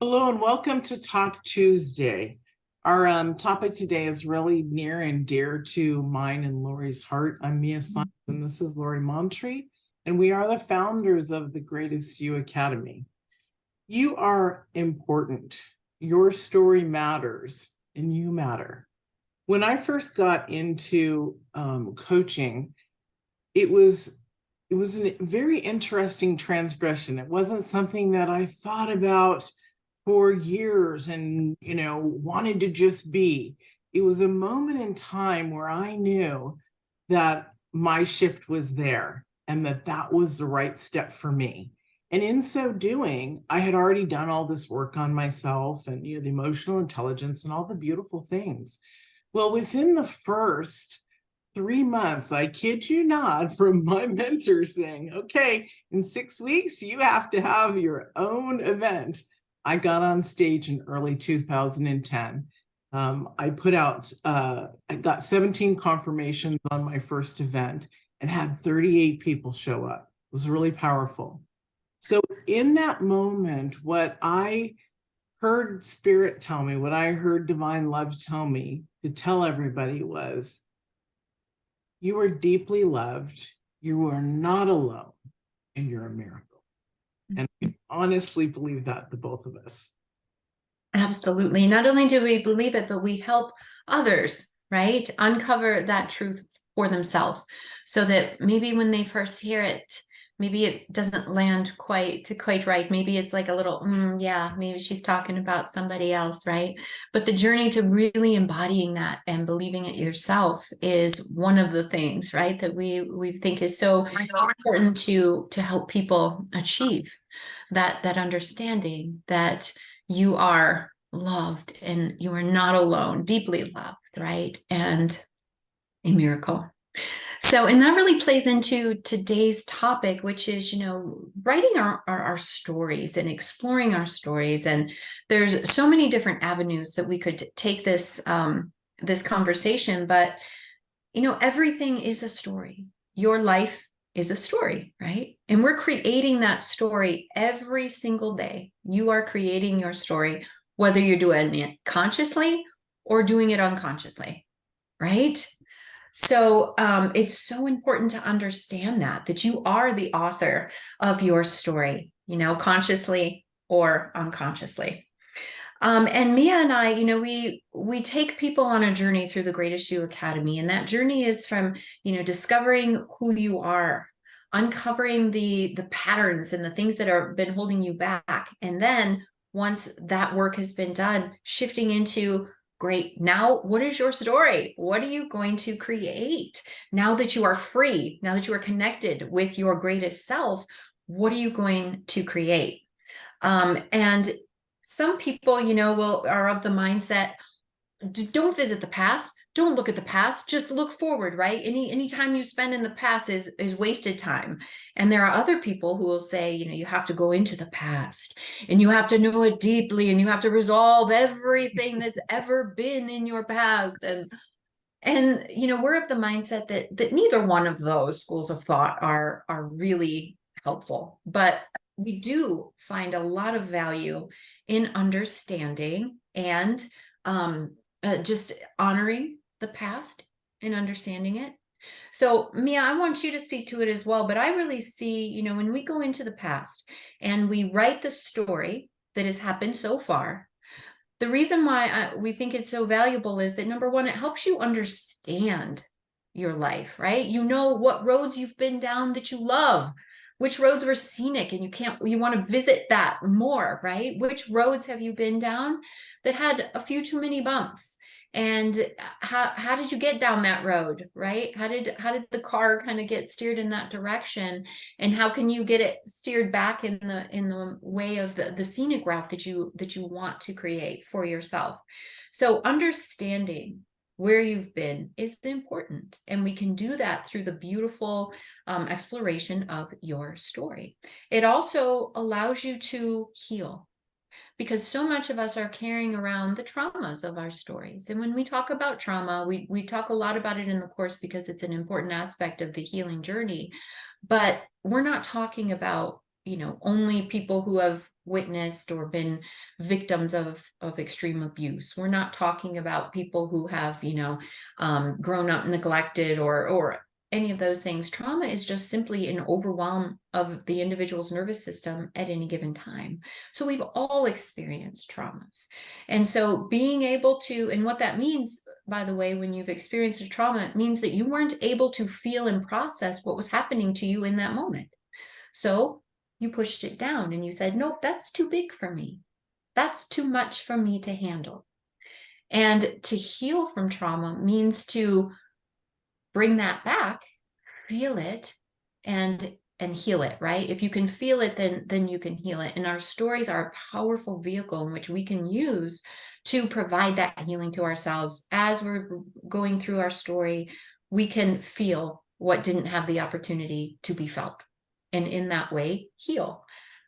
Hello and welcome to Talk Tuesday. Our topic today is really near and dear to mine and Lori's heart. I'm Mia Saenz and this is Lori Montree, and we are the founders of the Greatest You Academy. You are important. Your story matters and you matter. When I first got into coaching, it was a very interesting transgression. It wasn't something that I thought about for years and wanted to just be. It was a moment in time where I knew that my shift was there and that was the right step for me. And in so doing, I had already done all this work on myself and the emotional intelligence and all the beautiful things. Well, within the first 3 months, I kid you not, from my mentor saying, okay, in 6 weeks, you have to have your own event. I got on stage in early 2010. I got 17 confirmations on my first event and had 38 people show up. It was really powerful. So in that moment, what I heard Spirit tell me, what I heard Divine Love tell me to tell everybody was, you are deeply loved, you are not alone, and you're a miracle. And I honestly believe that, the both of us. Absolutely. Not only do we believe it, but we help others, right? Uncover that truth for themselves so that maybe when they first hear it, maybe it doesn't land quite right. Maybe it's like a little, yeah, maybe she's talking about somebody else, right? But the journey to really embodying that and believing it yourself is one of the things, right, that we think is so important to help people achieve that understanding that you are loved and you are not alone, deeply loved, right? And a miracle. So, and that really plays into today's topic, which is, writing our stories and exploring our stories. And there's so many different avenues that we could take this conversation, but, everything is a story. Your life is a story, right? And we're creating that story every single day. You are creating your story, whether you're doing it consciously or doing it unconsciously, right? So it's so important to understand that you are the author of your story, consciously or unconsciously. And Mia and I, we take people on a journey through the Greatest You Academy, and that journey is from, discovering who you are, uncovering the patterns and the things that are been holding you back, and then once that work has been done, shifting into, great, now what is your story? What are you going to create now that you are free? Now that you are connected with your greatest self, what are you going to create? And some people, are of the mindset, don't visit the past, don't look at the past, just look forward, right? Any time you spend in the past is wasted time. And there are other people who will say, you have to go into the past and you have to know it deeply and you have to resolve everything that's ever been in your past. And we're of the mindset that neither one of those schools of thought are really helpful, but we do find a lot of value in understanding and just honoring the past and understanding it. So Mia, I want you to speak to it as well, but I really see, when we go into the past and we write the story that has happened so far, the reason why we think it's so valuable is that, number one, it helps you understand your life, right? You know what roads you've been down that you love, which roads were scenic and you want to visit that more, right? Which roads have you been down that had a few too many bumps? And how did you get down that road, right? How did the car kind of get steered in that direction? And how can you get it steered back in the way of the scenic route that you want to create for yourself? So understanding where you've been is important, and we can do that through the beautiful exploration of your story. It also allows you to heal, because so much of us are carrying around the traumas of our stories. And when we talk about trauma, we talk a lot about it in the course because it's an important aspect of the healing journey. But we're not talking about only people who have witnessed or been victims of extreme abuse. We're not talking about people who have, grown up neglected or any of those things. Trauma is just simply an overwhelm of the individual's nervous system at any given time. So we've all experienced traumas. And so being able to, and what that means, by the way, when you've experienced a trauma, it means that you weren't able to feel and process what was happening to you in that moment. So you pushed it down and you said, nope, that's too big for me. That's too much for me to handle. And to heal from trauma means to bring that back, feel it, and heal it, right? If you can feel it, then you can heal it. And our stories are a powerful vehicle in which we can use to provide that healing to ourselves. As we're going through our story, we can feel what didn't have the opportunity to be felt, and in that way heal,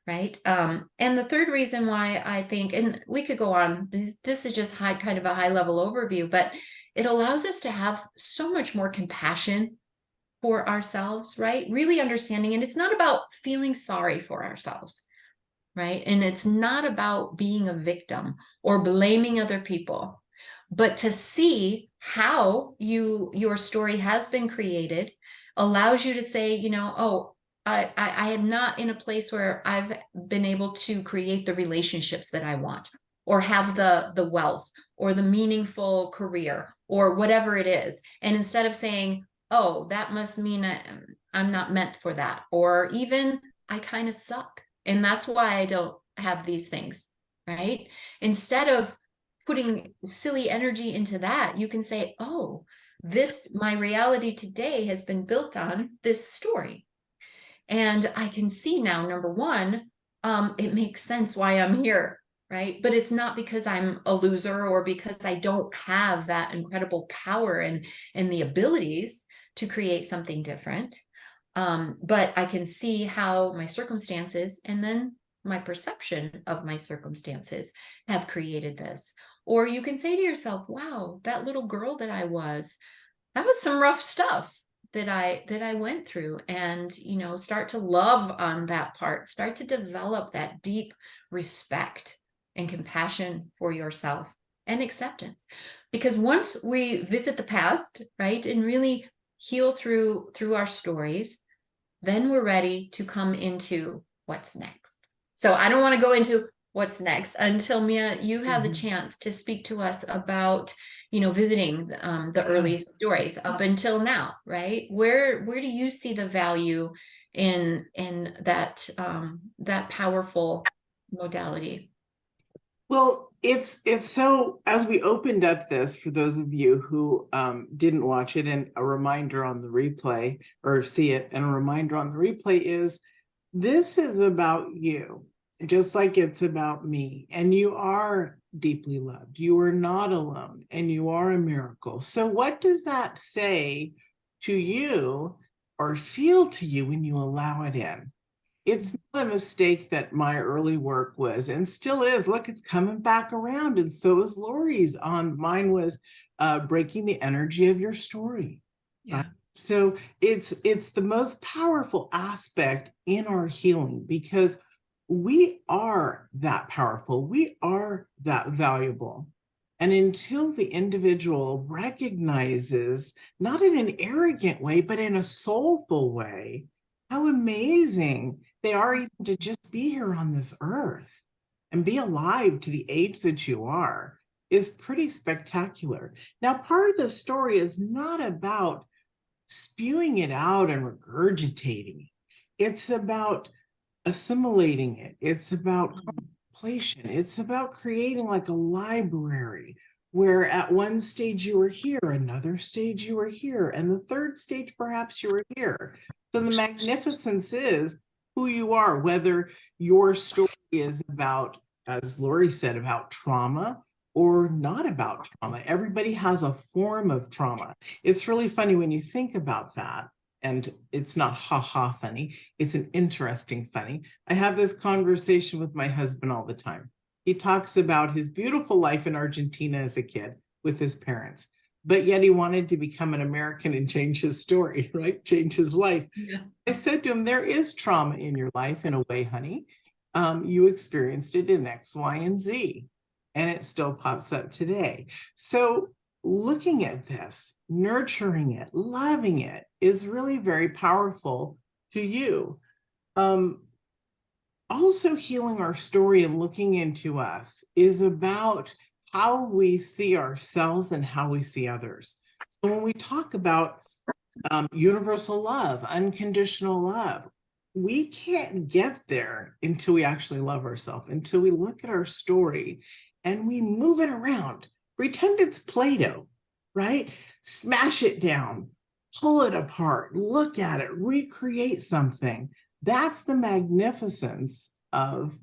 right? And the third reason why I think, and we could go on, this is just kind of a high level overview, but it allows us to have so much more compassion for ourselves, right? Really understanding, and it's not about feeling sorry for ourselves, right? And it's not about being a victim or blaming other people, but to see how your story has been created allows you to say, oh, I am not in a place where I've been able to create the relationships that I want, or have the wealth, or the meaningful career, or whatever it is. And instead of saying, oh, that must mean I'm not meant for that, or even I kind of suck, and that's why I don't have these things, right? Instead of putting silly energy into that, you can say, oh, my reality today has been built on this story. And I can see now, number one, it makes sense why I'm here, right? But it's not because I'm a loser or because I don't have that incredible power and the abilities to create something different. But I can see how my circumstances and then my perception of my circumstances have created this. Or you can say to yourself, wow, that little girl that that was some rough stuff that I went through, and start to love on that part, start to develop that deep respect and compassion for yourself and acceptance. Because once we visit the past, right, and really heal through our stories, then we're ready to come into what's next. So I don't want to go into what's next until, Mia, you have the chance to speak to us about visiting the early stories up until now, right? Where do you see the value in that powerful modality? Well, it's so, as we opened up this, for those of you who didn't watch it, and a reminder on the replay, or see it, and a reminder on the replay is, this is about you, just like it's about me, and you are deeply loved. You are not alone, and you are a miracle. So what does that say to you or feel to you when you allow it in? It's not a mistake that my early work was, and still is. Look, it's coming back around, and so is Lori's. Mine was breaking the energy of your story. Yeah. So it's the most powerful aspect in our healing, because we are that powerful. We are that valuable. And until the individual recognizes, not in an arrogant way, but in a soulful way, how amazing they are even to just be here on this earth and be alive to the age that you are, is pretty spectacular. Now, part of the story is not about spewing it out and regurgitating it. It's about assimilating it. It's about contemplation. It's about creating like a library, where at one stage you were here, another stage you were here, and the third stage perhaps you were here. So the magnificence is who you are, whether your story is about, as Lori said, about trauma or not about trauma. Everybody has a form of trauma. It's really funny when you think about that. And it's not ha-ha funny, it's an interesting funny. I have this conversation with my husband all the time. He talks about his beautiful life in Argentina as a kid with his parents. but yet he wanted to become an American and change his story, right? Change his life. Yeah. I said to him, there is trauma in your life in a way, honey. You experienced it in X, Y, and Z, and it still pops up today. So looking at this, nurturing it, loving it is really very powerful to you. Also healing our story and looking into us is about how we see ourselves and how we see others. So when we talk about universal love, unconditional love, we can't get there until we actually love ourselves, until we look at our story and we move it around. Pretend it's Play-Doh, right? Smash it down, pull it apart, look at it, recreate something. That's the magnificence of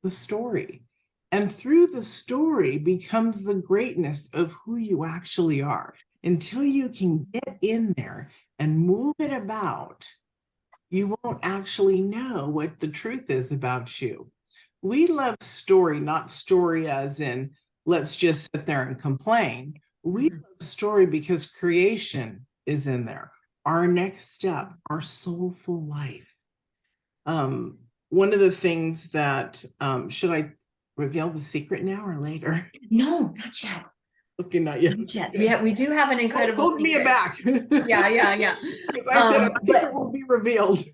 the story. And through the story becomes the greatness of who you actually are. Until you can get in there and move it about, you won't actually know what the truth is about you. We love story, not story as in, let's just sit there and complain. We love story because creation is in there. Our next step, our soulful life. One of the things that, should I reveal the secret now or later? No, not yet. Okay, not yet. Not yet. Yeah, we do have an incredible Hold me secret. back. Yeah. Because I said a secret But will be revealed.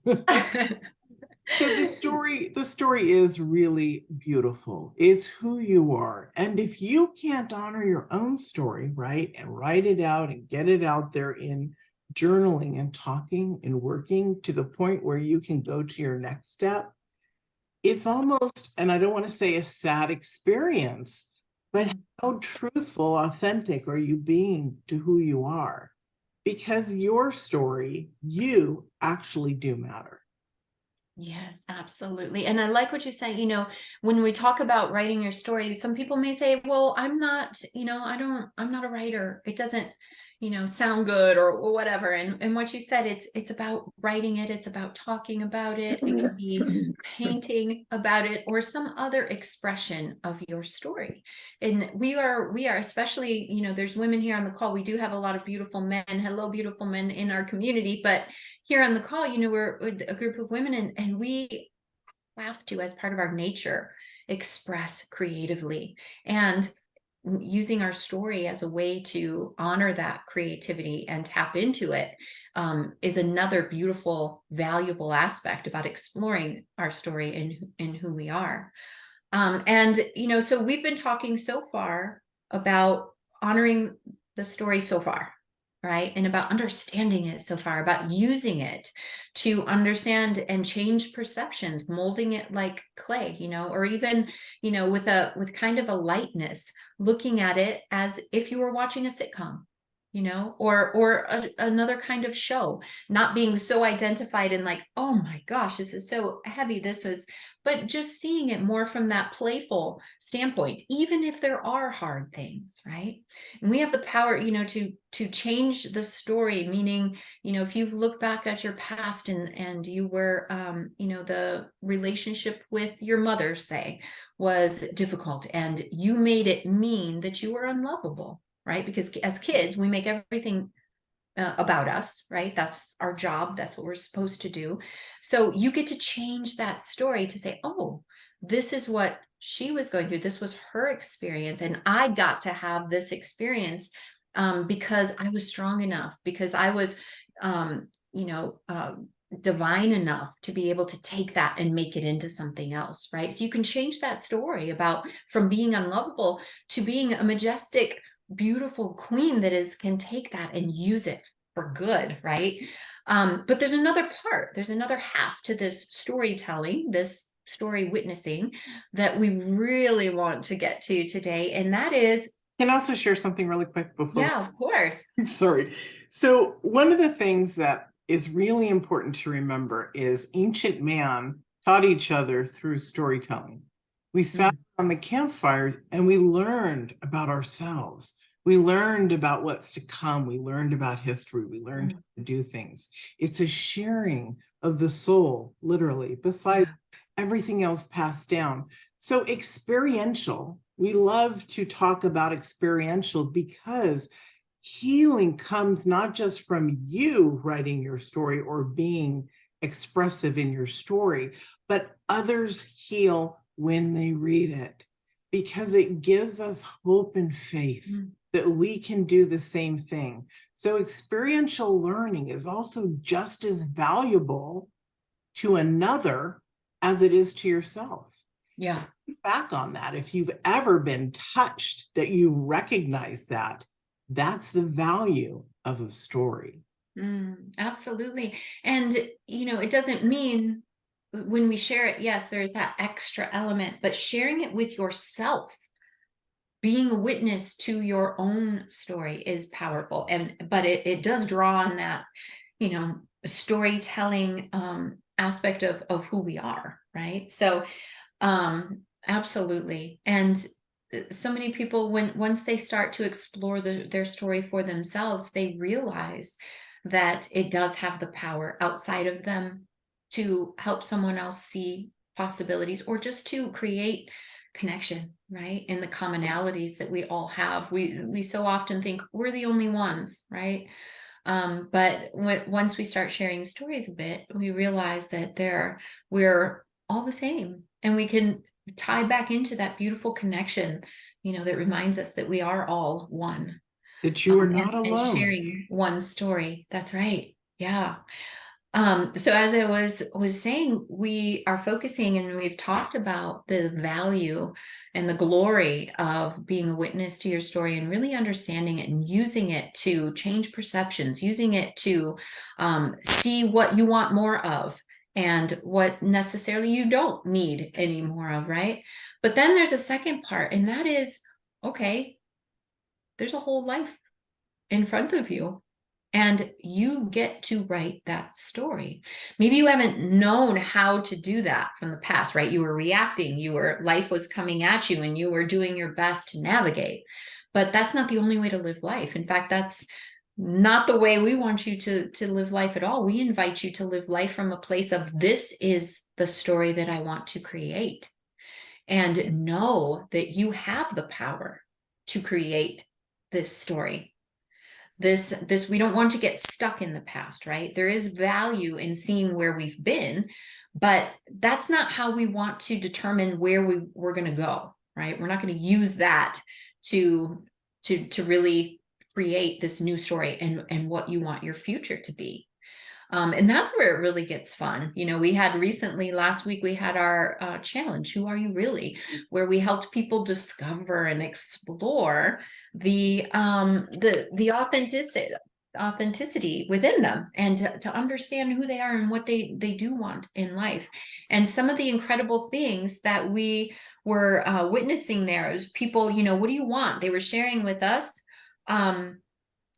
So the story is really beautiful. It's who you are. And if you can't honor your own story, right, and write it out and get it out there in journaling and talking and working to the point where you can go to your next step, it's almost, and I don't want to say a sad experience, but how truthful, authentic are you being to who you are? Because your story, you actually do matter. yes, absolutely. And I like what you say, when we talk about writing your story, some people may say, well, I'm not, I'm not a writer. It doesn't, sound good or whatever. And what you said, it's about writing it. It's about talking about it. It could be painting about it or some other expression of your story. And we are especially, there's women here on the call. We do have a lot of beautiful men. Hello, beautiful men in our community. But here on the call, we're a group of women and we have to, as part of our nature, express creatively. And using our story as a way to honor that creativity and tap into it is another beautiful, valuable aspect about exploring our story and who we are. So we've been talking so far about honoring the story so far, right? And about understanding it so far, about using it to understand and change perceptions, molding it like clay, or even, with kind of a lightness, looking at it as if you were watching a sitcom, or another kind of show, not being so identified and like, oh my gosh, this is so heavy. But just seeing it more from that playful standpoint, even if there are hard things, right? And we have the power, to change the story, meaning, if you look back at your past and you were, the relationship with your mother, say, was difficult and you made it mean that you were unlovable, right? Because as kids, we make everything about us, right? That's our job. That's what we're supposed to do. So you get to change that story to say, oh, this is what she was going through. This was her experience. And I got to have this experience because I was strong enough, because I was, divine enough to be able to take that and make it into something else, right? So you can change that story about from being unlovable to being a majestic, beautiful queen that can take that and use it for good, right? But there's another half to this storytelling, this story witnessing that we really want to get to today, and that is, Can I also share something really quick before? Yeah, of course. Sorry. So one of the things that is really important to remember is ancient man taught each other through storytelling. We sat on the campfires and we learned about ourselves. We learned about what's to come. We learned about history. We learned how to do things. It's a sharing of the soul, literally, besides everything else passed down. So experiential, we love to talk about experiential because healing comes not just from you writing your story or being expressive in your story, but others heal when they read it, because it gives us hope and faith that we can do the same thing. So experiential learning is also just as valuable to another as it is to yourself. Yeah. Back on that, if you've ever been touched, that you recognize that, that's the value of a story. Absolutely. And, it doesn't mean when we share it, yes, there's that extra element, but sharing it with yourself, being a witness to your own story is powerful. But it does draw on that, storytelling aspect of who we are, right? So absolutely. And so many people, once they start to explore their story for themselves, they realize that it does have the power outside of them to help someone else see possibilities, or just to create connection, right? In the commonalities that we all have. We so often think we're the only ones, right? But once we start sharing stories a bit, we realize that we're all the same, and we can tie back into that beautiful connection, that reminds us that we are all one, That you are not and alone. sharing one story. That's right. Yeah. So as I was saying, we are focusing, and we've talked about the value and the glory of being a witness to your story, and really understanding it and using it to change perceptions, using it to see what you want more of and what necessarily you don't need any more of, right? But then there's a second part, and that is, okay, there's a whole life in front of you, and you get to write that story. Maybe you haven't known how to do that from the past, right? You were reacting, life was coming at you, and you were doing your best to navigate. But that's not the only way to live life. In fact, that's not the way we want you to live life at all. We invite you to live life from a place of, this is the story that I want to create. And know that you have the power to create this story. This we don't want to get stuck in the past, right? There is value in seeing where we've been, but that's not how we want to determine where we're going to go, right? We're not going to use that to really create this new story and what you want your future to be. And that's where it really gets fun. We had recently, last week, we had our challenge, Who Are You Really? Where we helped people discover and explore the authenticity within them, and to understand who they are and what they do want in life. And some of the incredible things that we were witnessing there is people, what do you want? They were sharing with us, I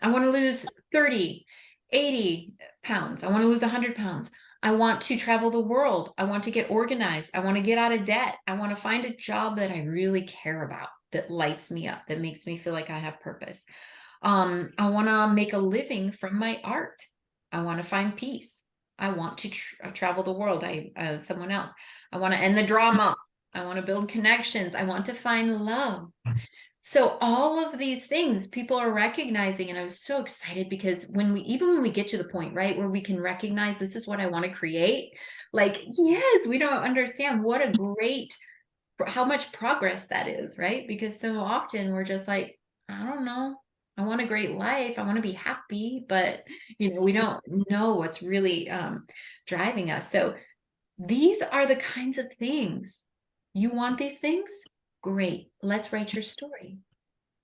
want to lose 30, 80 pounds. I want to lose 100 pounds. I want to travel the world. I want to get organized. I want to get out of debt. I want to find a job that I really care about, that lights me up, that makes me feel like I have purpose. I want to make a living from my art. I want to find peace. I want to travel the world. Someone else. I want to end the drama. I want to build connections. I want to find love. So all of these things people are recognizing, and I was so excited, because when we get to the point, right, where we can recognize, this is what I want to create, like, yes, we don't understand how much progress that is, right? Because so often we're just like, I don't know, I want a great life, I want to be happy, but we don't know what's really driving us. So these are the kinds of things. You want these things? Great. Let's write your story.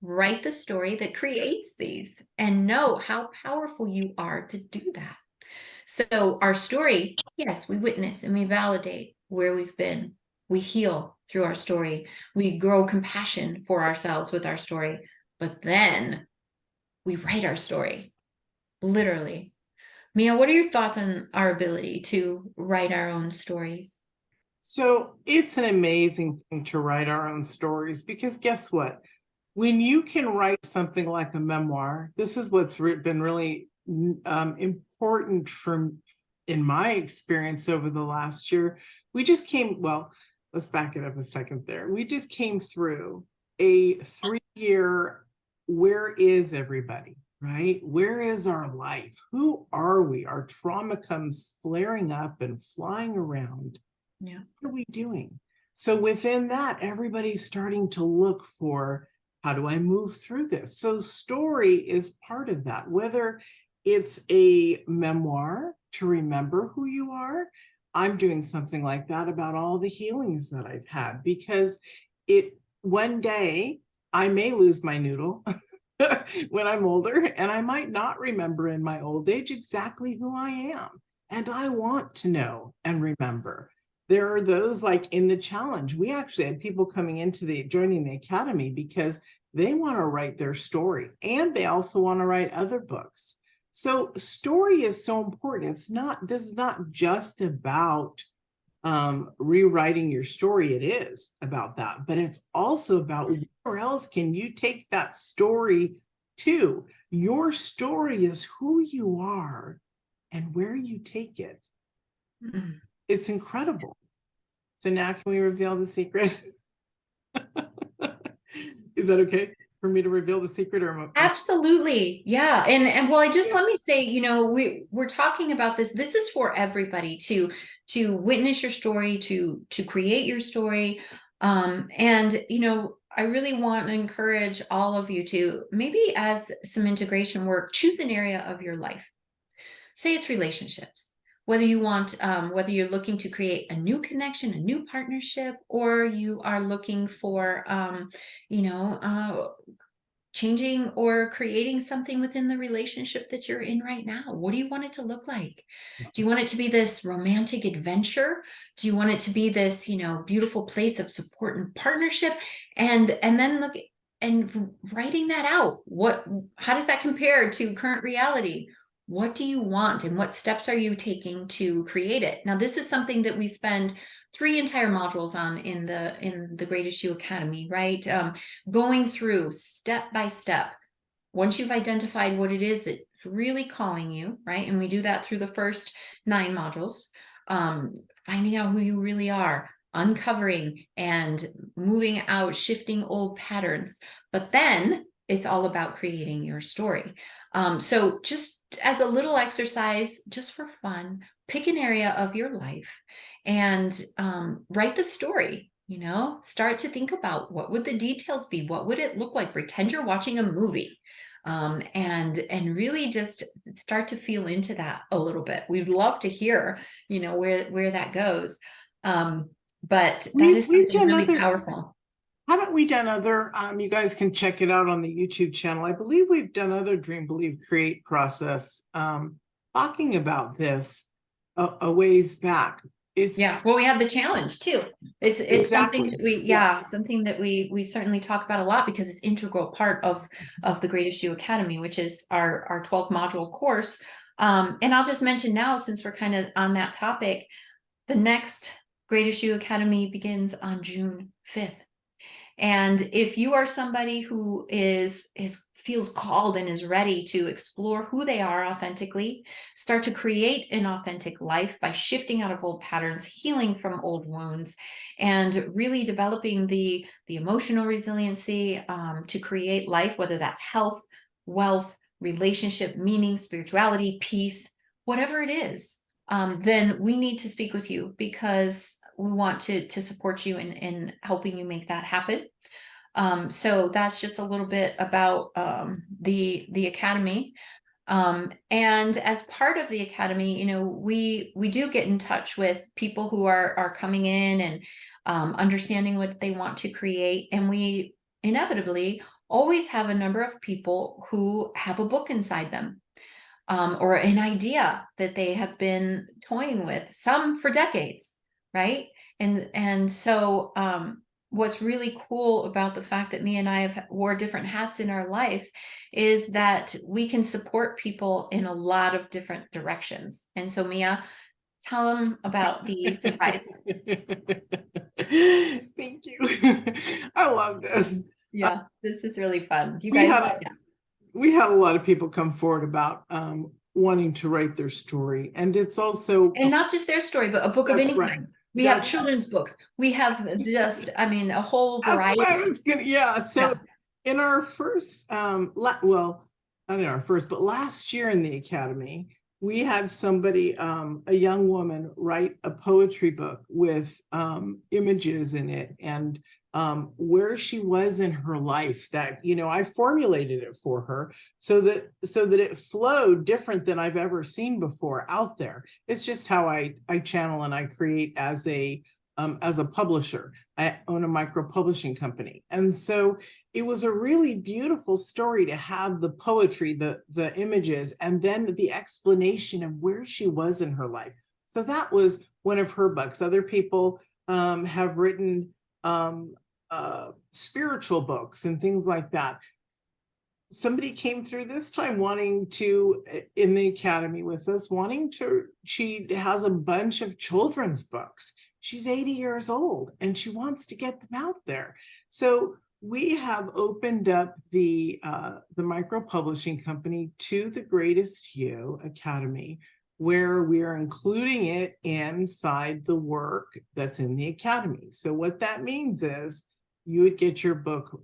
Write the story that creates these, and know how powerful you are to do that. So our story, yes, we witness and we validate where we've been. We heal through our story. We grow compassion for ourselves with our story. But then we write our story, literally. Mia, what are your thoughts on our ability to write our own stories? So it's an amazing thing to write our own stories, because guess what? When you can write something like a memoir, this is what's been really important in my experience over the last year. Let's back it up a second there. We just came through a 3-year, where is everybody? right? Where is our life? Who are we? Our trauma comes flaring up and flying around. Yeah. What are we doing? So within that, everybody's starting to look for, how do I move through this? So story is part of that, whether it's a memoir to remember who you are. I'm doing something like that about all the healings that I've had, because one day I may lose my noodle when I'm older, and I might not remember in my old age exactly who I am. And I want to know and remember. There are those, like in the challenge, we actually had people coming into joining the academy because they want to write their story, and they also want to write other books. So story is so important. This is not just about rewriting your story. It is about that, but it's also about where else can you take that story to. Your story is who you are and where you take it. Mm. It's incredible. So now can we reveal the secret? Is that okay for me to reveal the secret, or Absolutely. Yeah. And well, let me say, we're talking about this. This is for everybody to witness your story, to create your story. And I really want to encourage all of you to, maybe as some integration work, choose an area of your life. Say it's relationships. Whether whether you're looking to create a new connection, a new partnership, or you are looking for, changing or creating something within the relationship that you're in right now. What do you want it to look like? Do you want it to be this romantic adventure? Do you want it to be this, beautiful place of support and partnership? And then look and writing that out. How does that compare to current reality? What do you want, and what steps are you taking to create it? Now, this is something that we spend 3 entire modules on in the Great Issue Academy, right? Going through step by step. Once you've identified what it is that's really calling you, right? And we do that through the first 9 modules, finding out who you really are, uncovering and moving out, shifting old patterns. But then it's all about creating your story. So just as a little exercise, just for fun, pick an area of your life and write the story. Start to think about, what would the details be? What would it look like? Pretend you're watching a movie, and really just start to feel into that a little bit. We'd love to hear, where that goes. But that is something really powerful. Haven't we done other, you guys can check it out on the YouTube channel. I believe we've done other Dream, Believe, Create process, talking about this a ways back. Well, we have the challenge too. It's exactly. something that we certainly talk about a lot, because it's integral part of the Great Issue Academy, which is our 12 module course. And I'll just mention now, since we're kind of on that topic, the next Great Issue Academy begins on June 5th. And if you are somebody who feels called and is ready to explore who they are authentically, start to create an authentic life by shifting out of old patterns, healing from old wounds, and really developing the emotional resiliency to create life, whether that's health, wealth, relationship, meaning, spirituality, peace, whatever it is, then we need to speak with you, because we want to support you in helping you make that happen. So that's just a little bit about the Academy. And as part of the Academy, we do get in touch with people who are coming in and understanding what they want to create. And we inevitably always have a number of people who have a book inside them. Or an idea that they have been toying with, some for decades, right? And so what's really cool about the fact that Mia and I have wore different hats in our life is that we can support people in a lot of different directions. And so, Mia, tell them about the surprise. Thank you. I love this. Yeah, this is really fun. You guys. We had a lot of people come forward about wanting to write their story, and it's also, and not just their story, but a book of any kind. Right. We have children's books. We have just, a whole variety. So in our first, I don't know, our first, but last year in the Academy, we had somebody, a young woman, write a poetry book with images in it and where she was in her life, that, you know, I formulated it for her so that it flowed different than I've ever seen before out there. It's just how I channel and I create as a publisher. I own a micro publishing company. And so it was a really beautiful story to have the poetry, the images, and then the explanation of where she was in her life. So that was one of her books. Other people have written spiritual books and things like that. Somebody came through this time wanting to, in the Academy with us, she has a bunch of children's books. She's 80 years old and she wants to get them out there. So we have opened up the micro publishing company to the Greatest You Academy, where we are including it inside the work that's in the Academy. So what that means is you would get your book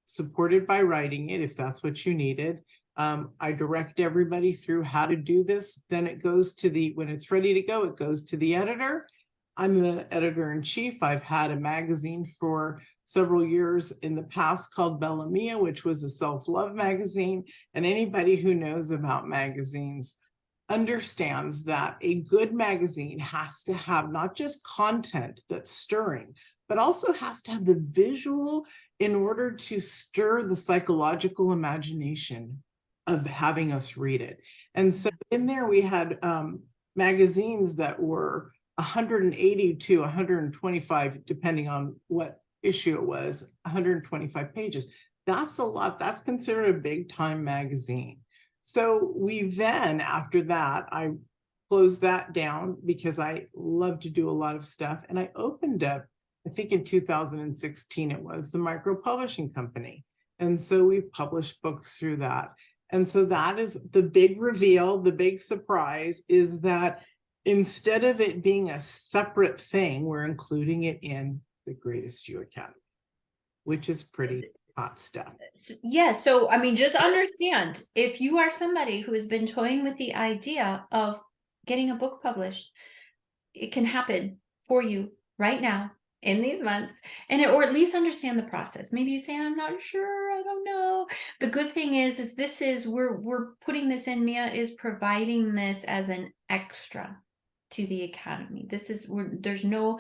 supported by writing it, if that's what you needed. I direct everybody through how to do this. Then it goes to when it's ready to go, it goes to the editor. I'm the editor-in-chief. I've had a magazine for several years in the past called Bella Mia, which was a self-love magazine. And anybody who knows about magazines understands that a good magazine has to have not just content that's stirring, but also has to have the visual in order to stir the psychological imagination of having us read it. And so in there we had magazines that were 180 to 125, depending on what issue it was, 125 pages. That's a lot. That's considered a big time magazine. So we then, after that, I closed that down because I love to do a lot of stuff. And I opened up, I think in 2016, it was the micro publishing company. And so we published books through that. And so that is the big reveal, the big surprise is that instead of it being a separate thing, we're including it in the Greatest You Academy, which is pretty hot stuff. Yeah. So, I mean, just understand, if you are somebody who has been toying with the idea of getting a book published, it can happen for you right now in these months, or at least understand the process. Maybe you say, I'm not sure, I don't know. The good thing is we're putting this in. Mia is providing this as an extra to the Academy. There's no,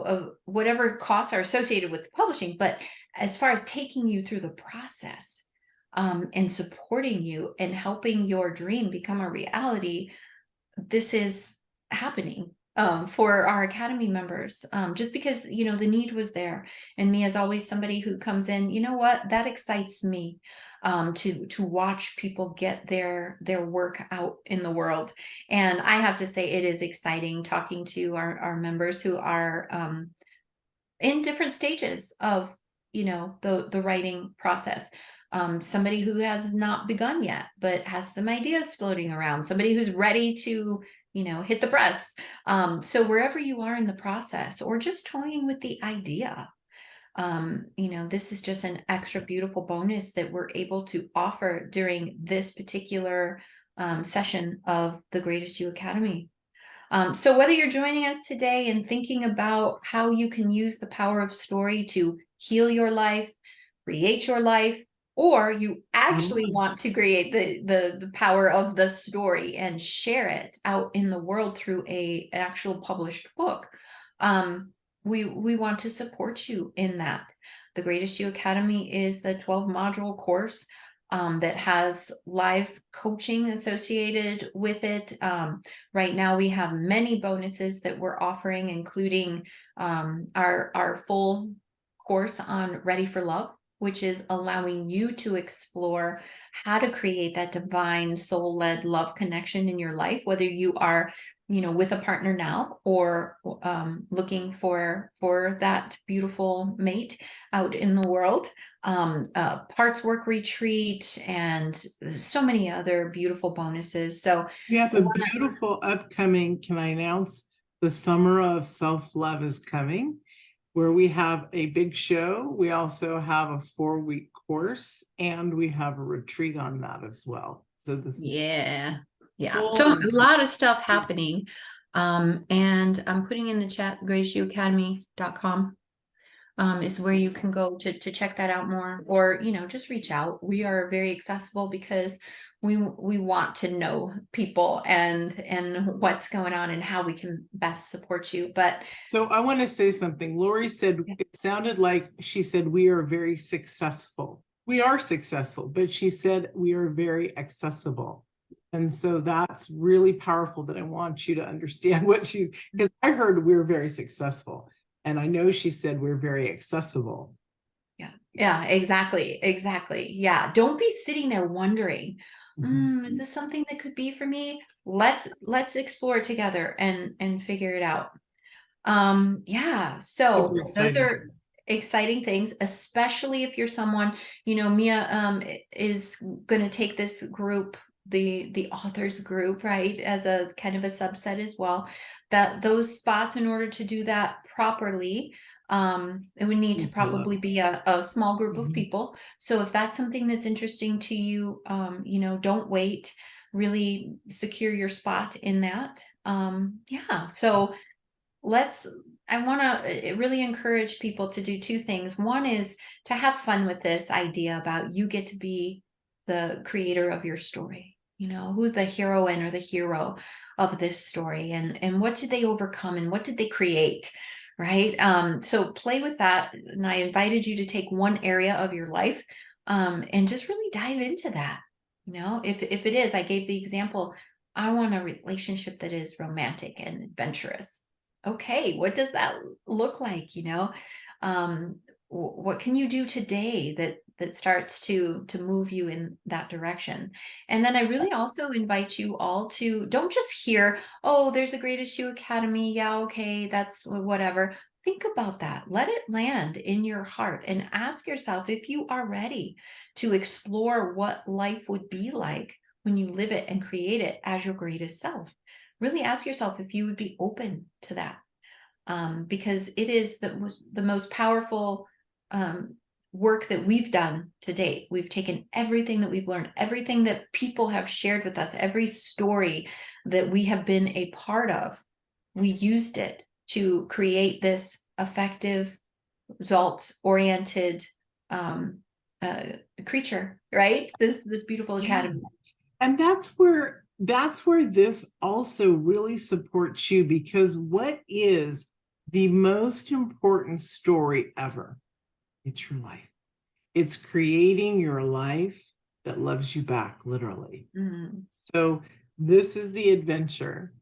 of whatever costs are associated with the publishing, but as far as taking you through the process and supporting you and helping your dream become a reality, this is happening for our Academy members, just because, the need was there. And me, as always, somebody who comes in, that excites me, to watch people get their work out in the world. And I have to say, it is exciting talking to our members who are in different stages of, the writing process. Somebody who has not begun yet, but has some ideas floating around, somebody who's ready to, hit the press. So wherever you are in the process, or just toying with the idea, this is just an extra beautiful bonus that we're able to offer during this particular session of the Greatest You Academy. So whether you're joining us today and thinking about how you can use the power of story to heal your life, create your life, or you actually want to create the power of the story and share it out in the world through an actual published book, we want to support you in that. The Greatest You Academy is the 12-module course that has live coaching associated with it. Right now we have many bonuses that we're offering, including our full course on Ready for Love, which is allowing you to explore how to create that divine soul-led love connection in your life, whether you are, with a partner now, or looking for that beautiful mate out in the world. Parts work retreat, and so many other beautiful bonuses. So we have a beautiful upcoming, can I announce, the Summer of Self-Love is coming. where we have a big show. We also have a 4-week course, and we have a retreat on that as well. So this is Yeah. full So a on. lot of stuff happening. And I'm putting in the chat, graceuacademy.com is where you can go to check that out more, or, just reach out. We are very accessible because we want to know people and what's going on and how we can best support you. But So I want to say something. Lori said, it sounded like she said, we are very successful. We are successful, but she said we are very accessible. And so that's really powerful, that I want you to understand what she's, because I heard we're very successful. And I know she said we're very accessible. Yeah, exactly. Yeah. Don't be sitting there wondering, is this something that could be for me? Let's explore together and figure it out. Yeah, so Super those exciting. are exciting things, especially if you're someone, Mia is going to take this group, the authors group, right, as a kind of a subset as well. That those spots, in order to do that properly, it would need to probably be a small group of people. So if that's something that's interesting to you, don't wait. Really secure your spot in that. Yeah, so I want to really encourage people to do two things. One is to have fun with this idea about you get to be the creator of your story. Who's the heroine or the hero of this story, and what did they overcome and what did they create, right? So play with that. And I invited you to take one area of your life and just really dive into that. If it is, I gave the example, I want a relationship that is romantic and adventurous. Okay, what does that look like? What can you do today that starts to move you in that direction? And then I really also invite you all to don't just hear, oh, there's a Great Issue Academy. Yeah, okay, that's whatever. Think about that. Let it land in your heart and ask yourself if you are ready to explore what life would be like when you live it and create it as your greatest self. Really ask yourself if you would be open to that, because it is the most powerful work that we've done to date. We've taken everything that we've learned, everything that people have shared with us, every story that we have been a part of. We used it to create this effective, results-oriented creature, right? This beautiful academy. And that's where this also really supports you, because what is the most important story ever? It's your life. It's creating your life that loves you back, literally. So this is the adventure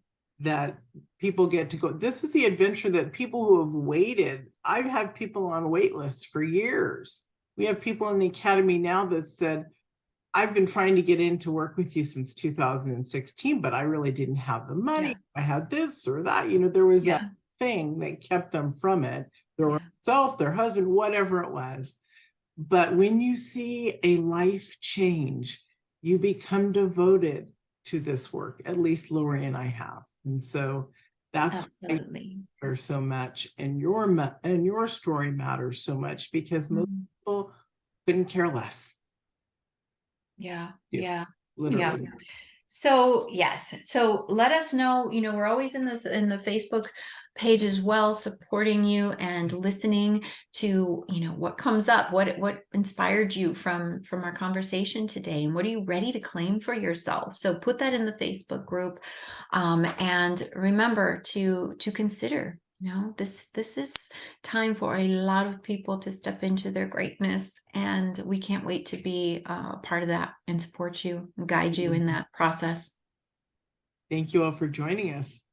that people get to go. This is the adventure that people who have waited. I've had people on wait lists for years. We have people in the academy now that said, I've been trying to get in to work with you since 2016, but I really didn't have the money. Yeah. I had this or that. There was that thing that kept them from it. Their self, their husband, whatever it was. But when you see a life change, you become devoted to this work. At least Lori and I have. And so that's why it matters so much. And your story matters so much, because most people couldn't care less. Literally. So yes, so let us know. We're always in the Facebook page as well, supporting you and listening to what comes up, what inspired you from our conversation today, and what are you ready to claim for yourself. So put that in the Facebook group, and remember to consider. This is time for a lot of people to step into their greatness, and we can't wait to be a part of that and support you and guide you in that process. Thank you all for joining us.